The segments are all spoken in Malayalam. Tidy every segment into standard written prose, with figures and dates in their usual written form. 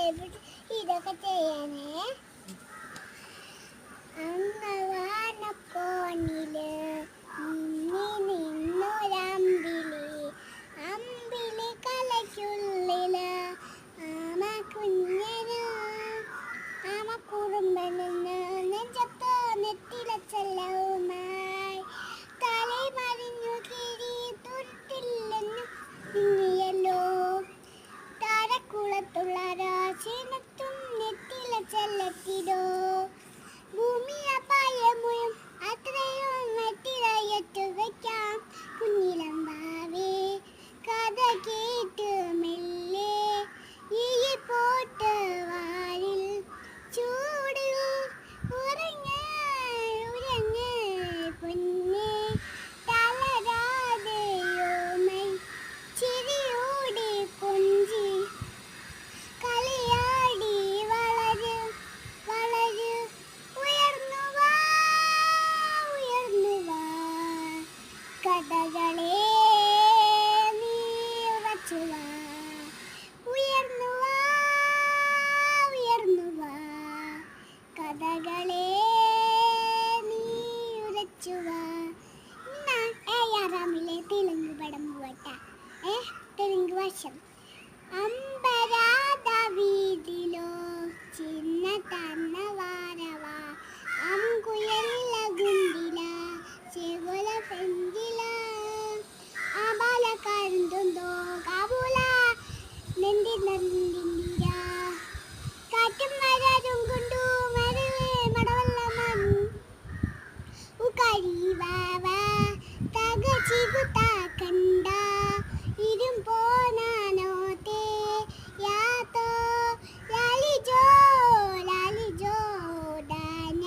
ഇതൊക്കെ ചെയ്യാനേ അങ്ങവാനക്കോണില് നിന്നൊരമ്പിളി അമ്പിളി കലയ്ക്കുള്ളില് ആമ കുഞ്ഞന് ആമ കുറുമ്പനെന്ന് നെഞ്ചത്ത് നെറ്റിലച്ചല്ലവുമായി തലൈ മറിഞ്ഞു കിരി തുരുത്തില്ലെന്നു നിങ്ങിയല്ലോ താരക്കുളത്തുള്ള രാശിനത്തും നെറ്റിലച്ചല്ലത്തിടോ ഭൂമിയപായമുയും അത്രയും നെറ്റിലയറ്റു വയ്ക്കാം കുഞ്ഞിലമ്പാവേ കഥ കേട്ട് മെല്ലെ ഈ പോട്ട് വാരിൽ ചൂട് ഉറങ്ങ് ഉറങ്ങ് പൊന്നേ തളരാതെയോമൈ ചിരിയോടെ കൊഞ്ചി കളിയാടി വളര് വളര് ഉയർന്നു വാ കഥകളെ നീ ഉറച്ചു വാ ഉയർന്നു വാ കഥകളെ നീ ഉറച്ചു വാ ഏയാറാമിലെ തെലുങ്ക് പടം പോട്ട തെലുങ്ക് വശം അമ്പരാധ വീതിലോ ചിന്ന തന്ന വാരവാ അങ്കുയല്ല ഗുണ്ടില ചെകുല പെഞ്ചില ആബാല കരുന്തുണ്ടോ കാബൂല നെന്തി നന്ദിര കാറ്റും മരം കൊണ്ടു മരവേ മടവല്ല ഉകരി വാവ തക ചികുത്ത കണ്ട ഇരും പോനാനോത്തെ യാതോ ലാലിജോ ദാന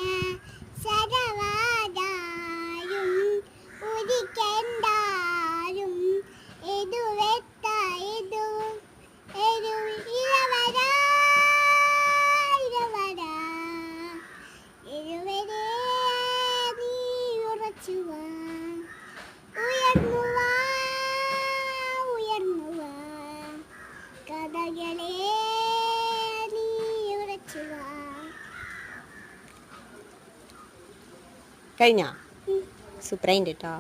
സരവാദായും ഉദിക്കണ്ടാരും എതുവെത്ത എതു എരു ഇരവരാ ഇരുവരെ നീ ഉറച്ചു വാ ഉയർന്നു വാ കഥകളെ നീ ഉറച്ചു വാ. കഴിഞ്ഞ സൂപ്പറായിട്ട് കേട്ടോ.